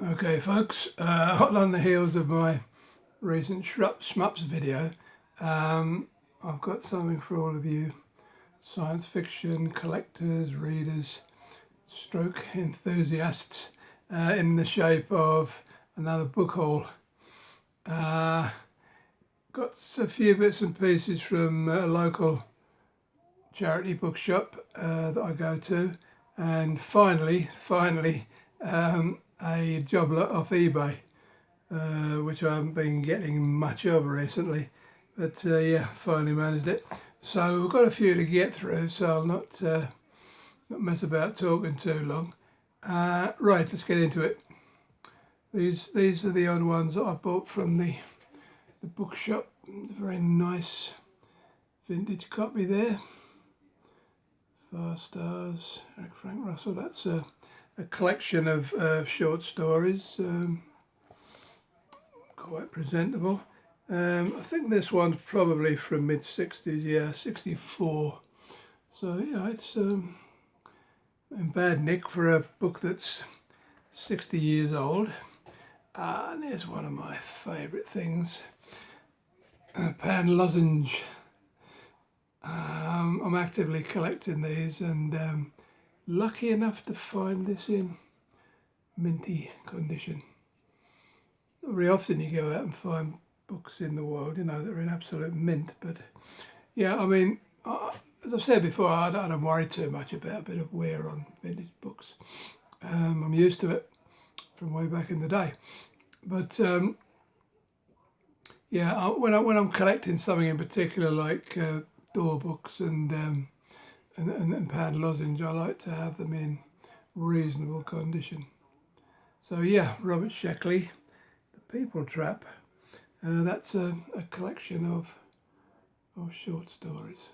Okay folks, hot on the heels of my recent Shmups video, I've got something for all of you science fiction collectors, readers, stroke enthusiasts, in the shape of another book haul. Got a few bits and pieces from a local charity bookshop that I go to, and finally a job lot off eBay, which I haven't been getting much of recently, but yeah, finally managed it. So we've got a few to get through, so I'll not mess about talking too long. Right, let's get into it. These are the odd ones that I bought from the bookshop. Very nice vintage copy there. 5 stars, Frank Russell. That's a collection of short stories, quite presentable. I think this one's probably from mid-60s, yeah, 64. So, yeah, it's in bad nick for a book that's 60 years old. And there's one of my favourite things, pan lozenge. I'm actively collecting these, and lucky enough to find this in minty condition. Not very often you go out and find books in the world, that are in absolute mint. But yeah, I mean, as I've said before, I don't worry too much about a bit of wear on vintage books. I'm used to it from way back in the day. But yeah, when I'm collecting something in particular, like door books and pan lozenge, I like to have them in reasonable condition. So yeah, Robert Sheckley, The People Trap. That's a collection of short stories.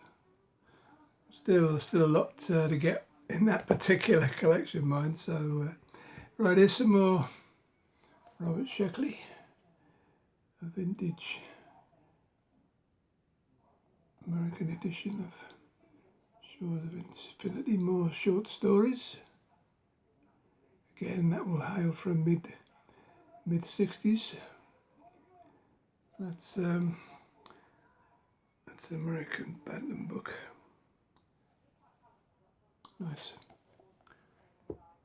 Still a lot to get in that particular collection, mind. So right, here's some more Robert Sheckley, a vintage American edition of Shores of Infinity, more short stories. Again, that will hail from mid-60s. That's the American Bantam book. Nice.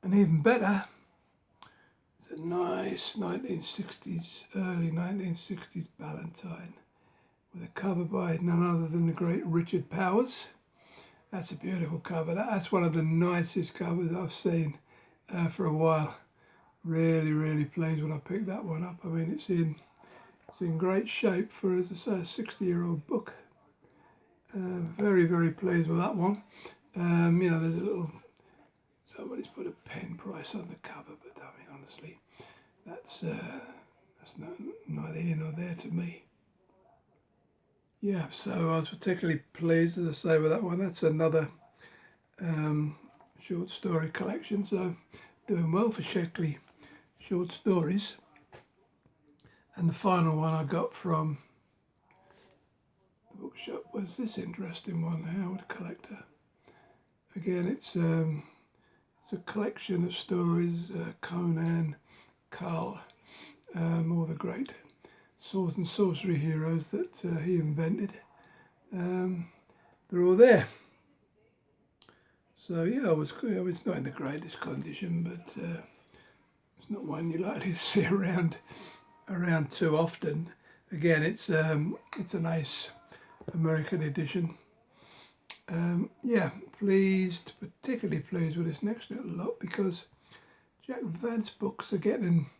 And even better, it's a nice 1960s, early 1960s Ballantine, with a cover by none other than the great Richard Powers. That's a beautiful cover. That's one of the nicest covers I've seen for a while. Really, really pleased when I picked that one up. I mean, it's in great shape for, as I say, a 60-year-old book. Very, very pleased with that one. There's a little, somebody's put a pen price on the cover, but I mean, honestly, that's neither here nor there to me. Yeah, so I was particularly pleased, as I say, with that one. That's another short story collection, so doing well for Sheckley short stories. And the final one I got from the bookshop was this interesting one, Howard Collector. Again, it's a collection of stories, Conan, Carl, all the great sword and sorcery heroes that he invented. They're all there. So yeah, I was not in the greatest condition, but it's not one you likely to see around too often. Again, it's a nice American edition. Yeah, particularly pleased with this next little lot, because Jack Vance books are getting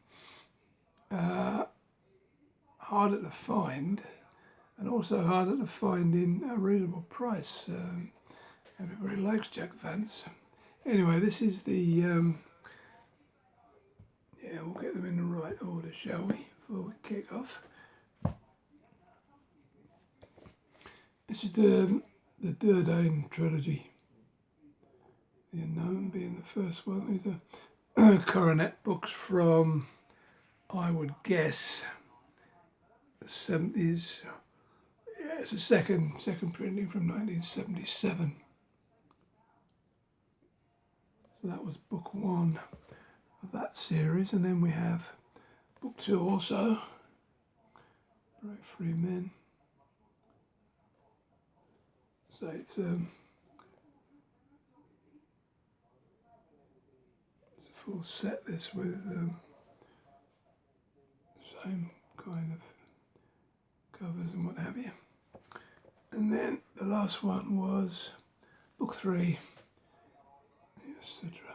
harder to find, and also harder to find in a reasonable price. Everybody likes Jack Vance. Anyway, this is the, yeah, we'll get them in the right order, shall we, before we kick off. This is the Durdane trilogy. The Unknown being the first one. These are coronet books from, I would guess, the 70s. Yeah, it's a second printing from 1977. So that was book one of that that series, and then we have book 2 also, Brave Free Men. So it's a full set, this, with same kind of covers and what have you. And then the last one was book 3, etc.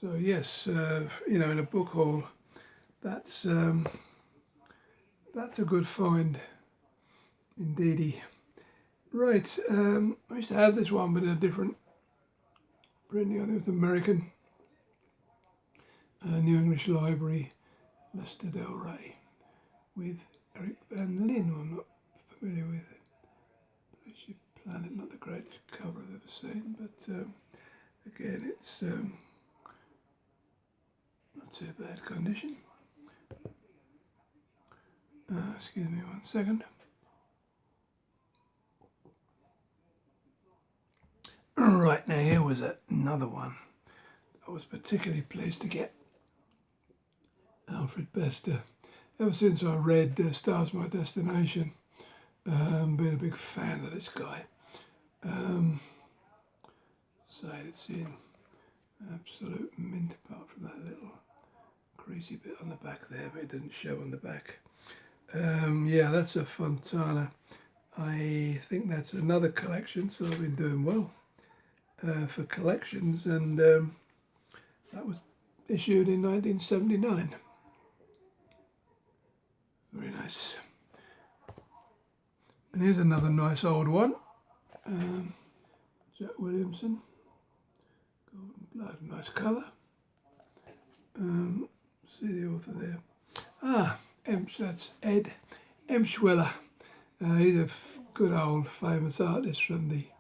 So yes, you know, in a book haul, that's a good find, indeedy. Right, I used to have this one, but in a different printing. I think it was American, New English Library, Leicester Del Rey, with Eric Van Lin, who I'm not familiar with. Blue Planet, not the greatest cover I've ever seen, but again, it's not too bad condition. Excuse me 1 second. Right, now here was another one I was particularly pleased to get. Alfred Bester. Ever since I read Stars My Destination, been a big fan of this guy. So it's in absolute mint, apart from that little creasy bit on the back there, but it didn't show on the back. Yeah, that's a Fontana. I think that's another collection, so I've been doing well for collections, and that was issued in 1979. Very nice. And here's another nice old one. Jack Williamson. Golden Blood, nice cover. See the author there. That's Ed Emshwiller. He's a good old famous artist from the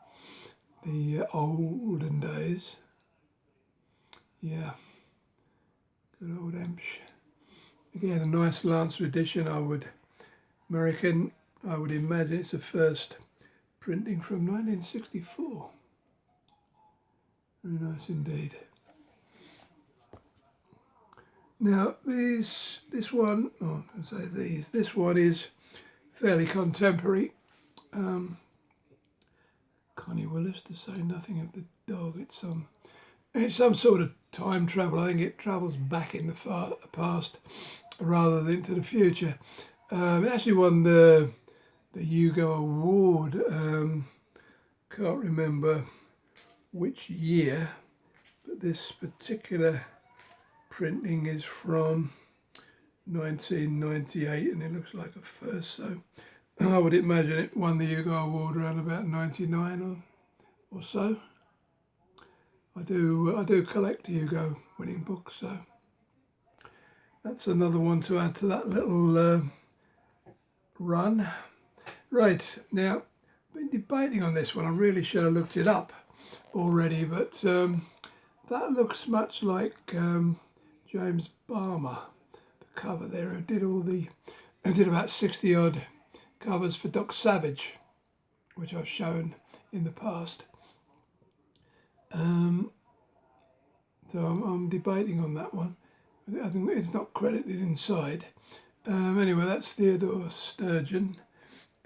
olden days. Yeah, good old Emsh. Again, a nice Lancer edition. American, I would imagine it's the first printing from 1964. Very nice indeed. Now this one is fairly contemporary. Connie Willis, to say nothing of the dog. It's some sort of time travel. I think it travels back in the past rather than into the future. It actually won the Hugo Award. Can't remember which year, but this particular printing is from 1998, and it looks like a first, so I would imagine it won the Hugo Award around about 99 or so. I do collect Hugo winning books, so that's another one to add to that little run. Right, now, I've been debating on this one. I really should have looked it up already, but that looks much like James Balmer, the cover there, who did about 60 odd covers for Doc Savage, which I've shown in the past. So I'm debating on that one. I think it's not credited inside. Anyway, that's Theodore Sturgeon,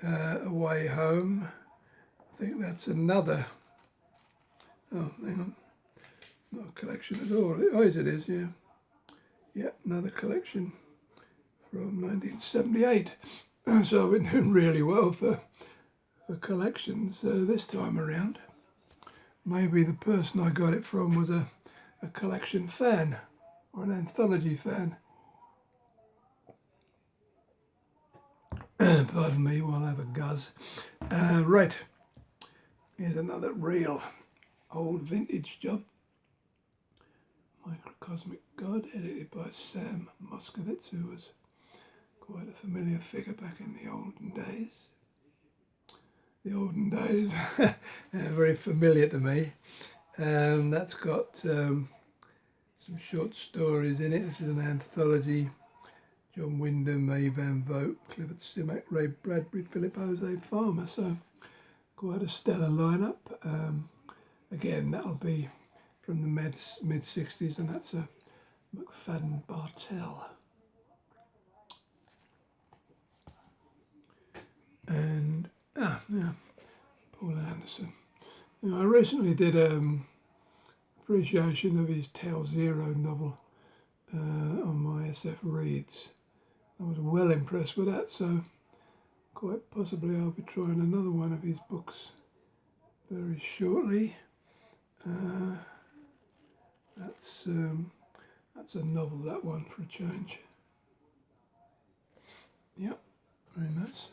Away Home. I think that's another. Oh, hang on. Not a collection at all. Oh, yes, it is, yeah. Yeah, another collection from 1978. So I've been doing really well for collections this time around. Maybe the person I got it from was a collection fan or an anthology fan. Pardon me while I have a guzz. Right, here's another real old vintage job. Microcosmic God, edited by Sam Moskowitz, who was quite a familiar figure back in the olden days. The olden days, very familiar to me. That's got some short stories in it. This is an anthology. John Wyndham, May Van Vogt, Clifford Stimac, Ray Bradbury, Philip Jose Farmer. So quite a stellar lineup. Again, that'll be from the mid-60s, and that's a McFadden Bartell. And, yeah, Paul Anderson. You know, I recently did appreciation of his Tale Zero novel on my SF Reads. I was well impressed with that, so quite possibly I'll be trying another one of his books very shortly. That's a novel, that one, for a change. Yep, very nice.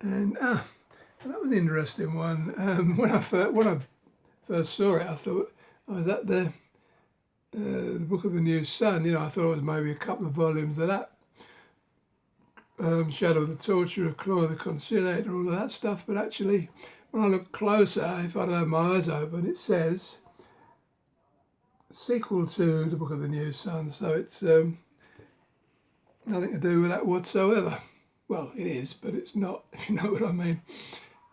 And that was an interesting one. When I first saw it, I thought, oh, is that the Book of the New Sun? You know, I thought it was maybe a couple of volumes of that. Shadow of the Torturer, Claw of the Conciliator, all of that stuff. But actually, when I look closer, if I'd had my eyes open, it says sequel to the Book of the New Sun. So it's nothing to do with that whatsoever. Well, it is, but it's not, if you know what I mean.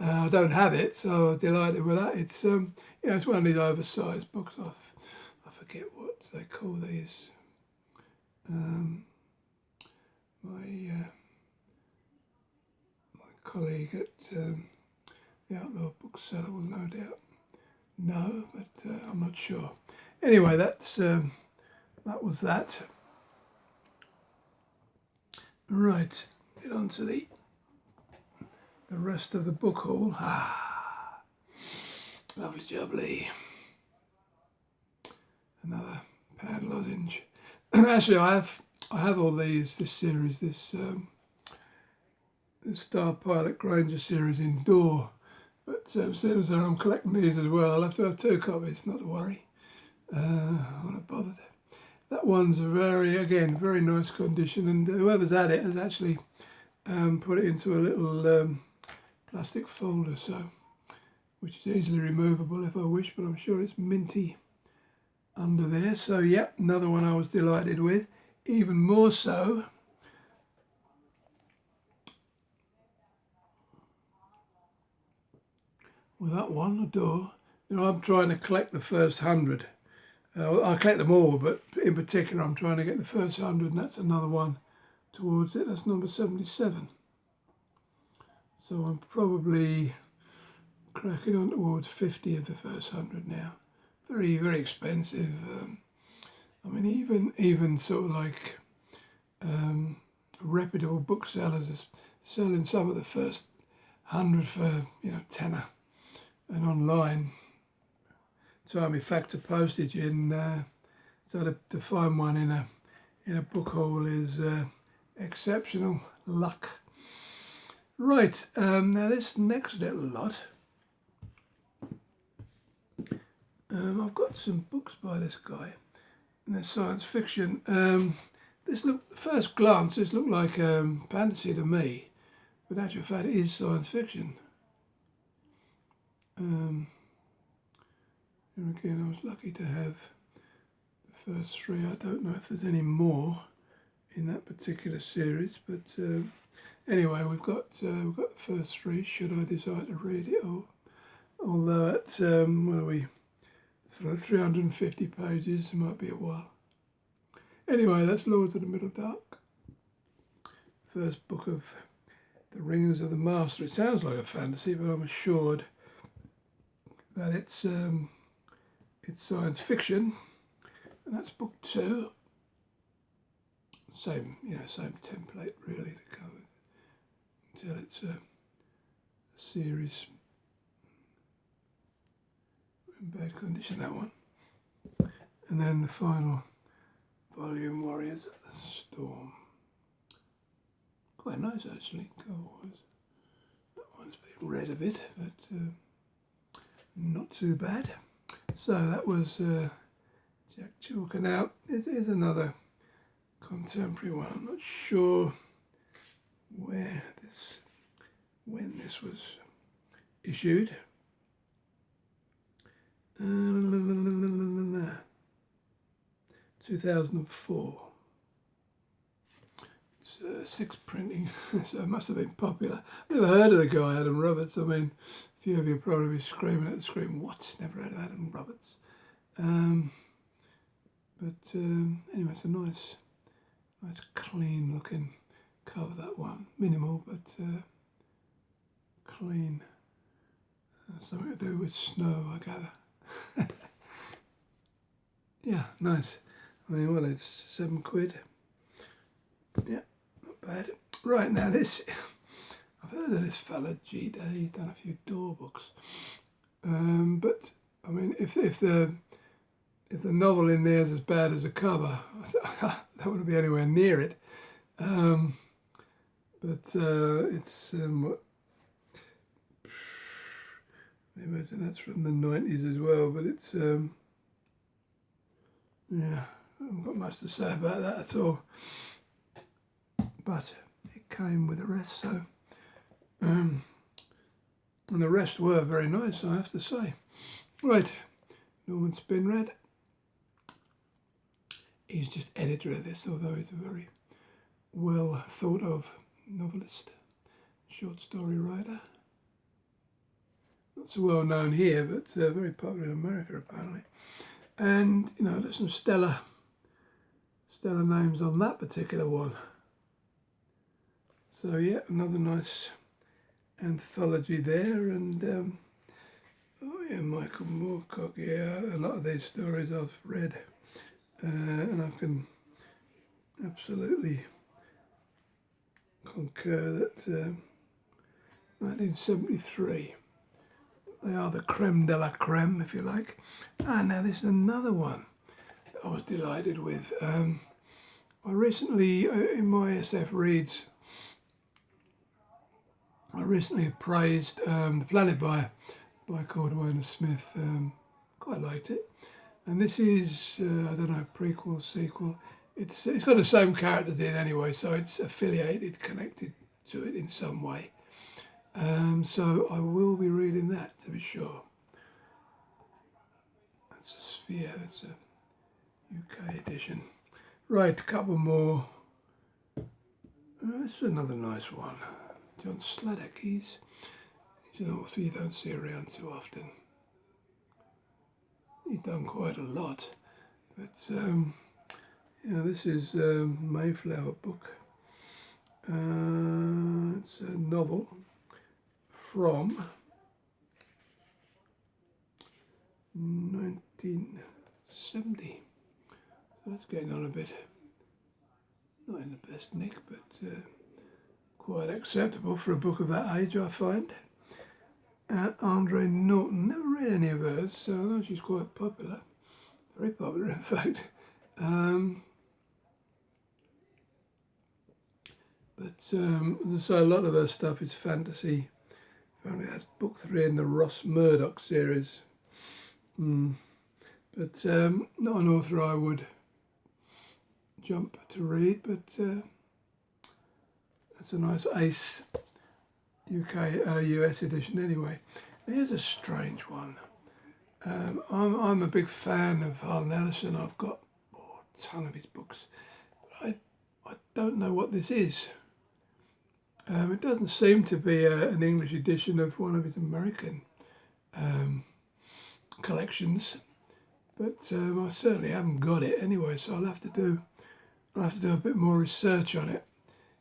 I don't have it, so I was delighted with that. It's you know, it's one of these oversized books. I forget what they call these. My colleague at the Outlaw Bookseller will no doubt know, but I'm not sure. Anyway, that was that. Right, get on to the rest of the book haul. Lovely jubbly. Another pad lozenge. Actually, I have all this series, this Star Pilot Granger series indoor, but seeing as though I'm collecting these as well, I'll have to have 2 copies, not to worry. I'm not bothered. That one's very nice condition, and whoever's had it has actually put it into a little plastic folder, so which is easily removable if I wish, but I'm sure it's minty under there. So yeah, another one I was delighted with. Even more so with that one, Adore. You know, I'm trying to collect the first 100. I collect them all, but in particular I'm trying to get the first 100, and that's another one towards it. That's number 77. So I'm probably cracking on towards 50 of the first 100 now. Very, very expensive. I mean, even sort of like reputable booksellers are selling some of the first 100 for, you know, tenner, and online. So I mean, factor postage in. So to find one in a book haul is exceptional luck. Right, now this next little lot, I've got some books by this guy, and they're science fiction. First glance, this looked like fantasy to me, but in actual fact it is science fiction. And again, I was lucky to have the first 3. I don't know if there's any more in that particular series, but anyway, we've got the first 3. Should I decide to read it all? Although at what are we? 350 pages, it might be a while. Anyway, that's Lords of the Middle Dark. First book of the Rings of the Master. It sounds like a fantasy, but I'm assured that it's science fiction, and that's book 2. Same template really, the cover, until it's a series in bad condition, that one. And then the final volume, Warriors of the Storm. Quite nice actually, cover-wise. That one's been read a bit, but not too bad. So that was Jack Chalker. Now, this is another contemporary one. I'm not sure when this was issued. 2004. It's 6 printing, so it must have been popular. I've never heard of the guy, Adam Roberts. I mean, a few of you probably be screaming at the screen, what? Never heard of Adam Roberts. Anyway, it's a nice clean looking cover, that one. Minimal, but clean. Something to do with snow, I gather. Yeah, nice. I mean, well, it's £7. Yeah, not bad. Right, now this, I've heard of this fella, G-Day, he's done a few door books. But, I mean, if the novel in there is as bad as the cover, I don't want to be anywhere near it. It's, what, I imagine that's from the 90s as well, but it's, yeah, I haven't got much to say about that at all. But it came with the rest, so, and the rest were very nice, I have to say. Right, Norman Spinrad. He's just editor of this, although he's a very well thought of novelist, short story writer. Not so well known here, but very popular in America apparently. And, you know, there's some stellar names on that particular one. So yeah, another nice anthology there. And oh yeah, Michael Moorcock, yeah, a lot of these stories I've read. And I can absolutely concur that 1973, they are the creme de la creme, if you like. Now this is another one that I was delighted with. I recently, in my SF Reads, I recently appraised The Planet by Cordwainer Smith. Quite liked it. And this is, I don't know, prequel, sequel. It's got the same characters in anyway, so it's affiliated, connected to it in some way. So I will be reading that, to be sure. That's a Sphere, that's a UK edition. Right, a couple more. This is another nice one. John Slatter Keys. He's an author you don't see around too often. He's done quite a lot, but you know, this is a Mayflower book. It's a novel from 1970. So that's getting on a bit, not in the best nick, but quite acceptable for a book of that age, I find. Andre Norton, never read any of hers, so I know she's quite popular, very popular in fact. So a lot of her stuff is fantasy. Apparently that's book 3 in the Ross Murdoch series. But not an author I would jump to read, but that's a nice ace US edition anyway. Here's a strange one. I'm a big fan of Harlan Ellison. I've got a ton of his books. But I don't know what this is. It doesn't seem to be an English edition of one of his American collections, but I certainly haven't got it anyway. So I'll have to do a bit more research on it.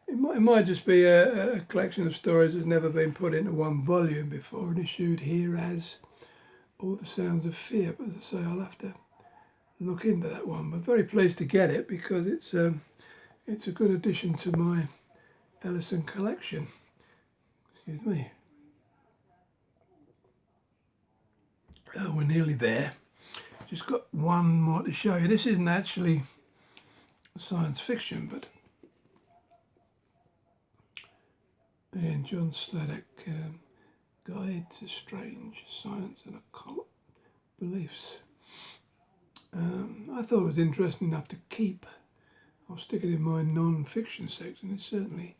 It might just be a collection of stories that's never been put into one volume before and issued here as All the Sounds of Fear. But as I say, I'll have to look into that one. But very pleased to get it because it's a good addition to my Ellison collection. Excuse me. Oh, we're nearly there. Just got one more to show you. This isn't actually science fiction, but and John Slatter, Guide to Strange Science and Occult Beliefs. I thought it was interesting enough to keep. I'll stick it in my non-fiction section. It certainly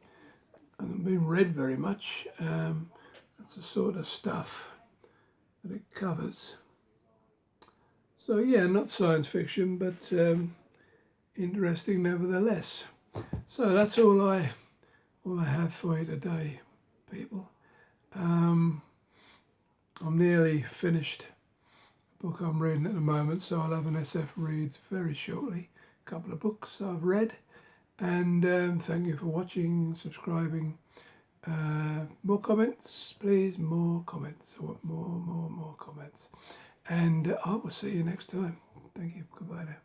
hasn't been read very much. That's the sort of stuff that it covers. So yeah, not science fiction, but interesting nevertheless. So that's all I have for you today, people. I'm nearly finished a book I'm reading at the moment, so I'll have an SF read very shortly. A couple of books I've read. And thank you for watching, subscribing. More comments, please. More comments. I want more comments. And I will see you next time. Thank you. Goodbye now.